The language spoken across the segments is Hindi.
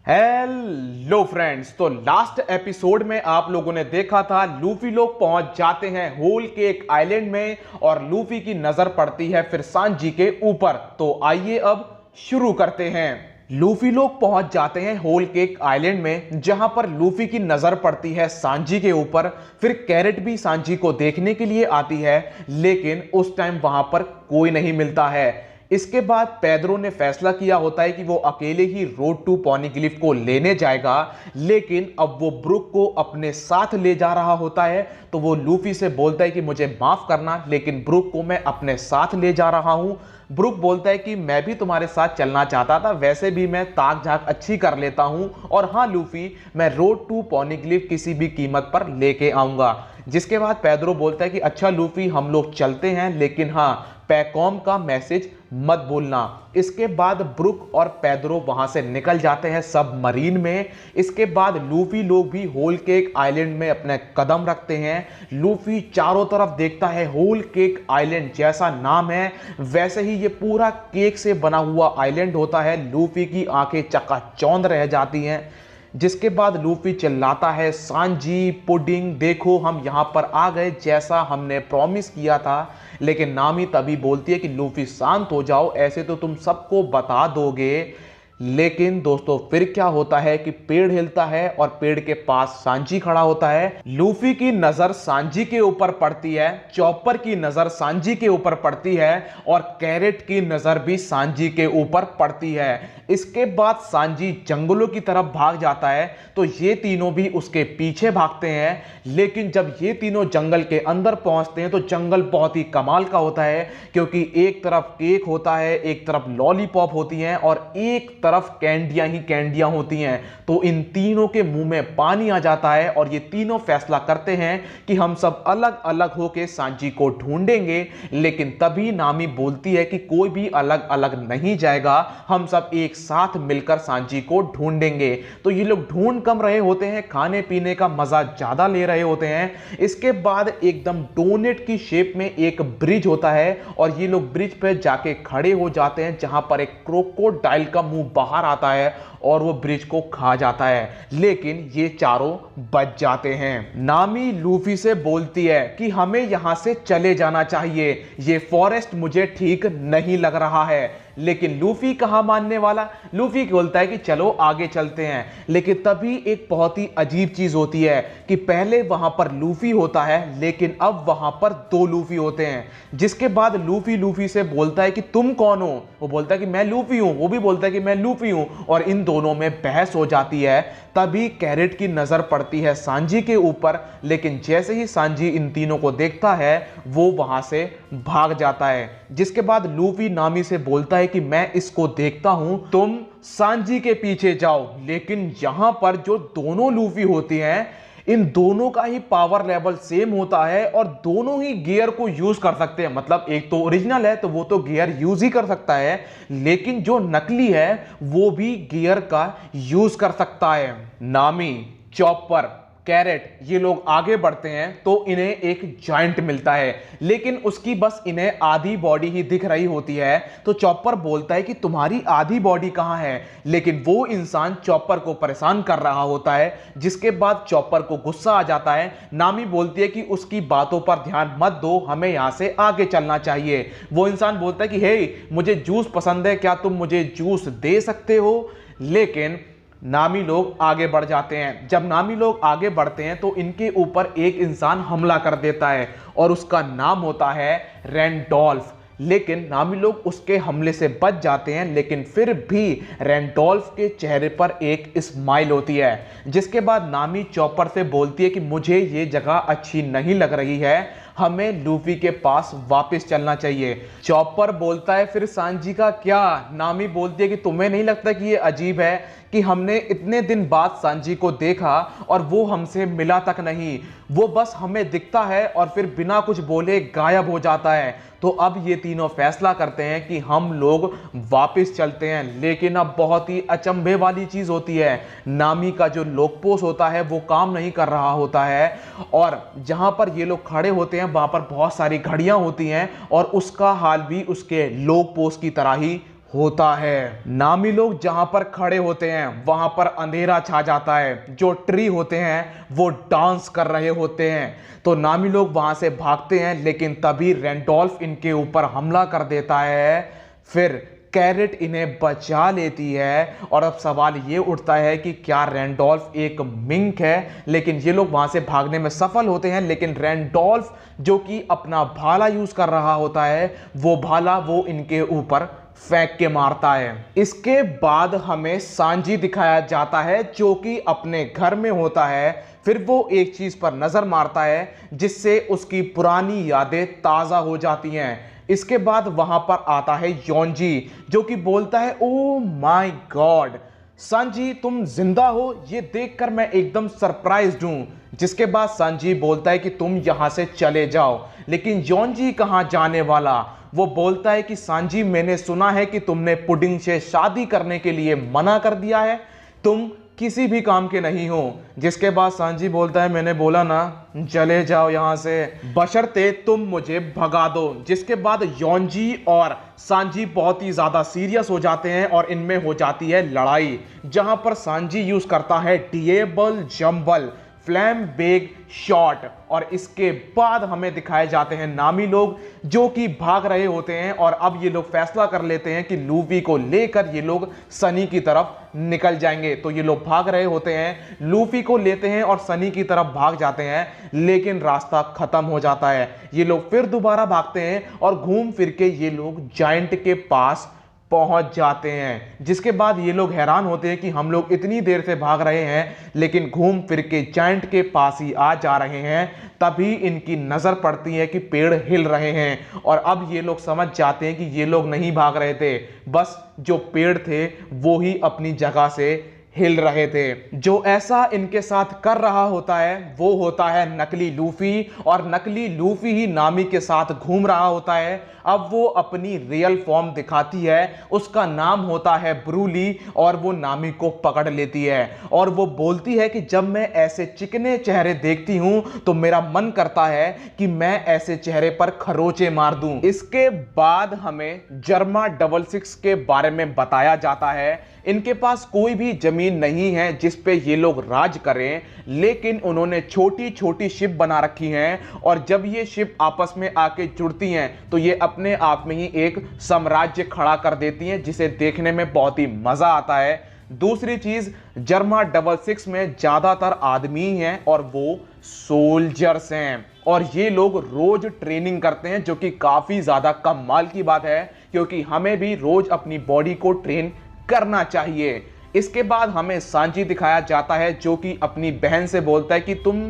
Hello friends. तो लास्ट एपिसोड में आप लोगों ने देखा था लूफी लोग पहुंच जाते हैं होल केक आइलैंड में और लूफी की नजर पड़ती है फिर सांजी के ऊपर। तो आइए अब शुरू करते हैं। लूफी लोग पहुंच जाते हैं होल केक आइलैंड में जहां पर लूफी की नजर पड़ती है सांजी के ऊपर। फिर कैरेट भी सांजी को देखने के लिए आती है लेकिन उस टाइम वहां पर कोई नहीं मिलता है। इसके बाद पेद्रो ने फैसला किया होता है कि वो अकेले ही रोड टू पॉनीग्लिफ को लेने जाएगा, लेकिन अब वो ब्रुक को अपने साथ ले जा रहा होता है। तो वो लूफी से बोलता है कि मुझे माफ करना लेकिन ब्रुक को मैं अपने साथ ले जा रहा हूं। ब्रुक बोलता है कि मैं भी तुम्हारे साथ चलना चाहता था, वैसे भी मैं ताक झाक अच्छी कर लेता हूं और हाँ लूफी, मैं रोड टू पॉनीग्लिफ किसी भी कीमत पर लेके आऊंगा। जिसके बाद पेद्रो बोलता है कि अच्छा लूफी, हम लोग चलते हैं लेकिन हाँ पैकॉम का मैसेज मत भूलना। इसके बाद ब्रुक और पेद्रो वहां से निकल जाते हैं सब मरीन में। इसके बाद लूफी लोग भी होल केक आइलैंड में अपने कदम रखते हैं। लूफी चारों तरफ देखता है। होल केक आइलैंड जैसा नाम है वैसे ही ये पूरा केक से बना हुआ आइलैंड होता है। लूफी की आंखें चकाचौंध रह जाती हैं। जिसके बाद लूफी चिल्लाता है, सांजी पुडिंग देखो हम यहां पर आ गए जैसा हमने प्रॉमिस किया था। लेकिन नामी तभी बोलती है कि लूफी शांत हो जाओ, ऐसे तो तुम सबको बता दोगे। लेकिन दोस्तों फिर क्या होता है कि पेड़ हिलता है और पेड़ के पास सांजी खड़ा होता है। लूफी की नजर सांजी के ऊपर पड़ती है, चॉपर की नजर सांजी के ऊपर पड़ती है और कैरेट की नजर भी सांजी के ऊपर पड़ती है। इसके बाद सांजी जंगलों की तरफ भाग जाता है तो ये तीनों भी उसके पीछे भागते हैं। लेकिन जब ये तीनों जंगल के अंदर पहुंचते हैं तो जंगल बहुत ही कमाल का होता है, क्योंकि एक तरफ केक होता है, एक तरफ लॉलीपॉप होती हैं और एक तरफ कैंडियां ही कैंडियां होती हैं। तो इन तीनों के मुंह में पानी आ जाता है और ये तीनों फैसला करते हैं कि हम सब अलग अलग होकर सांजी को ढूंढेंगे। लेकिन तभी नामी बोलती है कि कोई भी अलग अलग नहीं जाएगा, हम सब एक साथ मिलकर सांजी को ढूंढेंगे। तो ये लोग ढूंढ कम रहे होते हैं, खाने पीने का मजा ज्यादा ले रहे होते हैं। इसके बाद एकदम डोनेट की शेप में एक ब्रिज होता है और ये लोग ब्रिज पे जाके खड़े हो जाते हैं जहां पर एक क्रोकोडाइल का मुंह बाहर आता है और वो ब्रिज को खा जाता है। लेकिन ये चारों बच जाते हैं। नामी लूफी से बोलती है कि हमें यहां से चले जाना चाहिए, ये फॉरेस्ट मुझे ठीक नहीं लग रहा है। लेकिन लूफी कहां मानने वाला। लूफी बोलता है कि चलो आगे चलते हैं। लेकिन तभी एक बहुत ही अजीब चीज होती है कि पहले वहां पर लूफी होता है लेकिन अब वहां पर दो लूफी होते हैं। जिसके बाद लूफी से बोलता है कि तुम कौन हो। वो बोलता है कि मैं लूफी हूं, वो भी बोलता है कि मैं लूफी हूं और इन दोनों में बहस हो जाती है। तभी कैरेट की नजर पड़ती है सांजी के ऊपर, लेकिन जैसे ही सांजी इन तीनों को देखता है वो वहां से भाग जाता है। जिसके बाद लूफी नामी से बोलता है कि मैं इसको देखता हूं, तुम सांजी के पीछे जाओ। लेकिन यहां पर जो दोनों लूफी होती हैं इन दोनों का ही पावर लेवल सेम होता है और दोनों ही गियर को यूज कर सकते हैं। मतलब एक तो ओरिजिनल है तो वो तो गियर यूज ही कर सकता है, लेकिन जो नकली है वो भी गियर का यूज कर सकता है। नामी, चॉपर, कैरेट ये लोग आगे बढ़ते हैं तो इन्हें एक जॉइंट मिलता है, लेकिन उसकी बस इन्हें आधी बॉडी ही दिख रही होती है। तो चॉपर बोलता है कि तुम्हारी आधी बॉडी कहां है, लेकिन वो इंसान चॉपर को परेशान कर रहा होता है। जिसके बाद चॉपर को गुस्सा आ जाता है। नामी बोलती है कि उसकी बातों पर ध्यान मत दो, हमें यहां से आगे चलना चाहिए। वो इंसान बोलता है कि हे, मुझे जूस पसंद है, क्या तुम मुझे जूस दे सकते हो। लेकिन नामी लोग आगे बढ़ जाते हैं। जब नामी लोग आगे बढ़ते हैं तो इनके ऊपर एक इंसान हमला कर देता है और उसका नाम होता है रैंडोल्फ। लेकिन नामी लोग उसके हमले से बच जाते हैं, लेकिन फिर भी रैंडोल्फ के चेहरे पर एक स्माइल होती है। जिसके बाद नामी चॉपर से बोलती है कि मुझे ये जगह अच्छी नहीं लग रही है, हमें लूफी के पास वापस चलना चाहिए। चॉपर बोलता है फिर सांजी का क्या। नामी बोलती है कि तुम्हें नहीं लगता कि ये अजीब है कि हमने इतने दिन बाद सांजी को देखा और वो हमसे मिला तक नहीं, वो बस हमें दिखता है और फिर बिना कुछ बोले गायब हो जाता है। तो अब ये तीनों फैसला करते हैं कि हम लोग वापस चलते हैं। लेकिन अब बहुत ही अचंभे वाली चीज होती है, नामी का जो लोकपोस होता है वो काम नहीं कर रहा होता है और जहां पर ये लोग खड़े होते हैं वहां पर बहुत सारी घड़ियां होती हैं और उसका हाल भी उसके लोकपोस की तरह ही होता है। नामी लोग जहां पर खड़े होते हैं वहां पर अंधेरा छा जाता है। जो ट्री होते हैं वो डांस कर रहे होते हैं। तो नामी लोग वहां से भागते हैं, लेकिन तभी रैंडोल्फ इनके ऊपर हमला कर देता है। फिर कैरेट इन्हें बचा लेती है। और अब सवाल ये उठता है कि क्या रैंडोल्फ एक मिंक है। लेकिन ये लोग वहां से भागने में सफल होते हैं, लेकिन रैंडोल्फ जो कि अपना भाला यूज कर रहा होता है, वो भाला वो इनके ऊपर फेंक के मारता है। इसके बाद हमें सांजी दिखाया जाता है जो कि अपने घर में होता है। फिर वो एक चीज पर नजर मारता है जिससे उसकी पुरानी यादें ताजा हो जाती हैं। इसके बाद वहां पर आता है योंजी जो कि बोलता है, ओ माय गॉड सांजी तुम जिंदा हो, ये देखकर मैं एकदम सरप्राइज्ड हूं। जिसके बाद सांजी बोलता है कि तुम यहां से चले जाओ। लेकिन योंजी कहां जाने वाला, वो बोलता है कि सांजी मैंने सुना है कि तुमने पुडिंग से शादी करने के लिए मना कर दिया है, तुम किसी भी काम के नहीं हो। जिसके बाद सांजी बोलता है, मैंने बोला ना चले जाओ यहां से, बशर्ते तुम मुझे भगा दो। जिसके बाद योंजी और सांजी बहुत ही ज्यादा सीरियस हो जाते हैं और इनमें हो जाती है लड़ाई, जहां पर सांजी यूज करता है डिएबल जंबल फ्लैम बेग शॉट। और इसके बाद हमें दिखाए जाते हैं नामी लोग जो कि भाग रहे होते हैं। और अब ये लोग फैसला कर लेते हैं कि लूफी को लेकर ये लोग सनी की तरफ निकल जाएंगे। तो ये लोग भाग रहे होते हैं, लूफी को लेते हैं और सनी की तरफ भाग जाते हैं, लेकिन रास्ता खत्म हो जाता है। ये लोग फिर दोबारा भागते हैं और घूम फिर के ये लोग जायंट के पास पहुंच जाते हैं। जिसके बाद ये लोग हैरान होते हैं कि हम लोग इतनी देर से भाग रहे हैं, लेकिन घूम फिर के जायंट के पास ही आ जा रहे हैं। तभी इनकी नजर पड़ती है कि पेड़ हिल रहे हैं। और अब ये लोग समझ जाते हैं कि ये लोग नहीं भाग रहे थे, बस जो पेड़ थे वो ही अपनी जगह से हिल रहे थे। जो ऐसा इनके साथ कर रहा होता है वो होता है नकली लूफी। और नकली लूफी ही नामी के साथ घूम रहा होता है। अब वो अपनी रियल फॉर्म दिखाती है, उसका नाम होता है ब्रूली। और वो नामी को पकड़ लेती है और वो बोलती है कि जब मैं ऐसे चिकने चेहरे देखती हूं तो मेरा मन करता है कि मैं ऐसे चेहरे पर खरोचे मार दूं। इसके बाद हमें जर्मा 66 के बारे में बताया जाता है। इनके पास कोई भी जमीन नहीं है जिस पे ये लोग राज करें, लेकिन उन्होंने छोटी छोटी शिप बना रखी हैं। और जब ये शिप आपस में आके जुड़ती हैं तो ये अपने आप में ही एक साम्राज्य खड़ा कर देती हैं, जिसे देखने में बहुत ही मजा आता है। दूसरी चीज, जर्मा 66 में ज्यादातर आदमी हैं और वो सोल्जर्स हैं। और ये लोग रोज ट्रेनिंग करते हैं, जो कि काफी ज्यादा कमाल की बात है, क्योंकि हमें भी रोज अपनी बॉडी को ट्रेन करना चाहिए। इसके बाद हमें सांजी दिखाया जाता है जो कि अपनी बहन से बोलता है कि तुम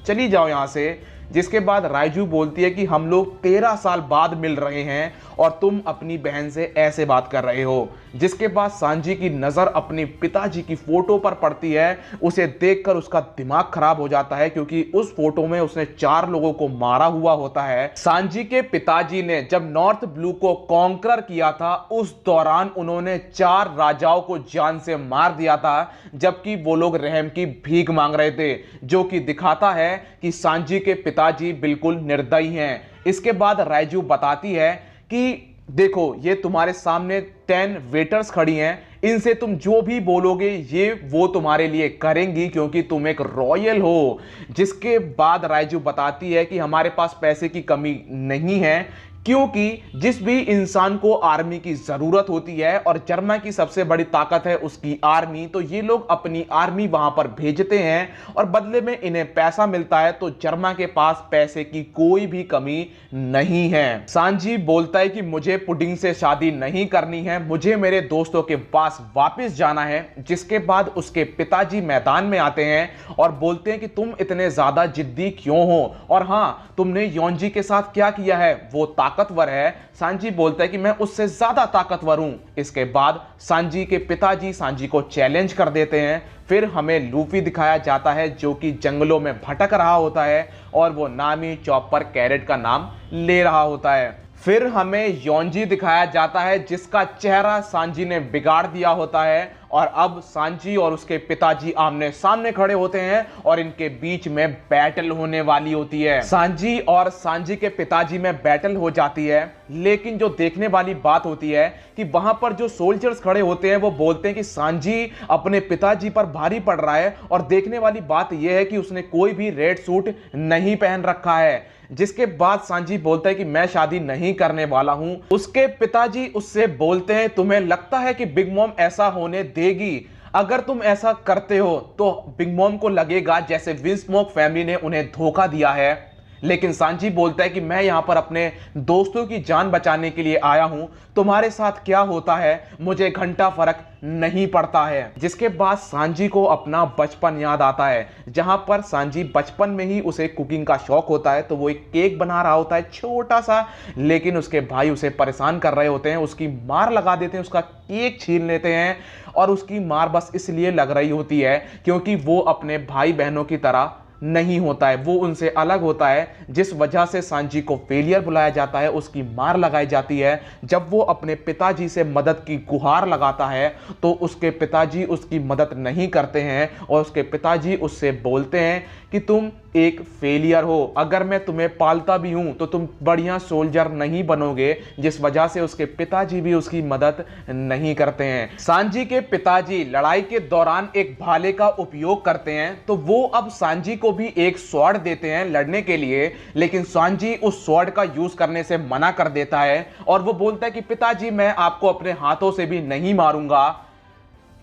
चली जाओ यहां से। जिसके बाद राइजू बोलती है कि हम लोग 13 साल बाद मिल रहे हैं और तुम अपनी बहन से ऐसे बात कर रहे हो। जिसके बाद सांजी की नजर अपने पिताजी की फोटो पर पड़ती है। उसे देखकर उसका दिमाग खराब हो जाता है, क्योंकि उस फोटो में उसने 4 लोगों को मारा हुआ होता है। सांजी के पिताजी ने जब नॉर्थ ब्लू को कॉन्कर किया था, उस दौरान उन्होंने 4 राजाओं को जान से मार दिया था, जबकि वो लोग रहम की भीख मांग रहे थे, जो कि दिखाता है कि सांजी के पिताजी बिल्कुल निर्दयी हैं। इसके बाद राइजू बताती है कि देखो ये तुम्हारे सामने 10 वेटर्स खड़ी हैं, इनसे तुम जो भी बोलोगे ये वो तुम्हारे लिए करेंगी, क्योंकि तुम एक रॉयल हो। जिसके बाद राइजू बताती है कि हमारे पास पैसे की कमी नहीं है, क्योंकि जिस भी इंसान को आर्मी की जरूरत होती है और जर्मा की सबसे बड़ी ताकत है उसकी आर्मी, तो ये लोग अपनी आर्मी वहां पर भेजते हैं और बदले में इन्हें पैसा मिलता है। तो जर्मा के पास पैसे की कोई भी कमी नहीं है। सांजी बोलता है कि मुझे पुडिंग से शादी नहीं करनी है, मुझे मेरे दोस्तों के पास वापस जाना है। जिसके बाद उसके पिताजी मैदान में आते हैं और बोलते हैं कि तुम इतने ज्यादा जिद्दी क्यों हो, और हाँ तुमने योंजी के साथ क्या किया है, वो ताकतवर है। सांजी बोलता है कि मैं उससे ज्यादा ताकतवर हूं। इसके बाद सांजी के पिताजी सांजी को चैलेंज कर देते हैं। फिर हमें लूफी दिखाया जाता है जो कि जंगलों में भटक रहा होता है और वो नामी चॉपर कैरेट का नाम ले रहा होता है। फिर हमें योंजी दिखाया जाता है जिसका चेहरा सांजी ने बिगाड़ दिया होता है और अब सांची और उसके पिताजी आमने सामने खड़े होते हैं और इनके बीच में बैटल होने वाली होती है। सांची और सांची के पिताजी में बैटल हो जाती है, लेकिन जो देखने वाली बात होती है कि वहां पर जो सोल्जर्स खड़े होते हैं वो बोलते हैं कि सांची अपने पिताजी पर भारी पड़ रहा है, और देखने वाली बात यह है कि उसने कोई भी रेड सूट नहीं पहन रखा है। जिसके बाद सांची बोलता है कि मैं शादी नहीं करने वाला हूं। उसके पिताजी उससे बोलते हैं तुम्हें लगता है कि बिग मॉम ऐसा होने देगी? अगर तुम ऐसा करते हो तो बिग मॉम को लगेगा जैसे विंस्मोक फैमिली ने उन्हें धोखा दिया है। लेकिन सांची बोलता है कि मैं यहां पर अपने दोस्तों की जान बचाने के लिए आया हूं, तुम्हारे साथ क्या होता है मुझे घंटा फर्क नहीं पड़ता है। जिसके बाद सांची को अपना बचपन याद आता है, जहां पर सांची बचपन में ही उसे कुकिंग का शौक होता है। तो वो एक केक बना रहा होता है छोटा सा, लेकिन उसके भाई उसे परेशान कर रहे होते हैं, उसकी मार लगा देते हैं, उसका केक छीन लेते हैं। और उसकी मार बस इसलिए लग रही होती है क्योंकि वो अपने भाई बहनों की तरह नहीं होता है, वो उनसे अलग होता है, जिस वजह से सांची को फेलियर बुलाया जाता है, उसकी मार लगाई जाती है। जब वो अपने पिताजी से मदद की गुहार लगाता है तो उसके पिताजी उसकी मदद नहीं करते हैं और उसके पिताजी उससे बोलते हैं कि तुम एक फेलियर हो, अगर मैं तुम्हें पालता भी हूं तो तुम बढ़िया सोल्जर नहीं बनोगे। जिस वजह से उसके पिताजी भी उसकी मदद नहीं करते हैं। सांची के पिताजी लड़ाई के दौरान एक भाले का उपयोग करते हैं, तो वो अब सांची को भी एक स्वॉर्ड देते हैं लड़ने के लिए, लेकिन सांची उस स्वॉर्ड का यूज करने से मना कर देता है और वो बोलता है कि पिताजी मैं आपको अपने हाथों से भी नहीं मारूंगा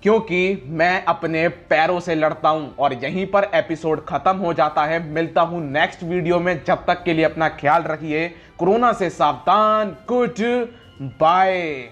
क्योंकि मैं अपने पैरों से लड़ता हूं। और यहीं पर एपिसोड खत्म हो जाता है। मिलता हूं नेक्स्ट वीडियो में, जब तक के लिए अपना ख्याल रखिए, कोरोना से सावधान, गुड बाय।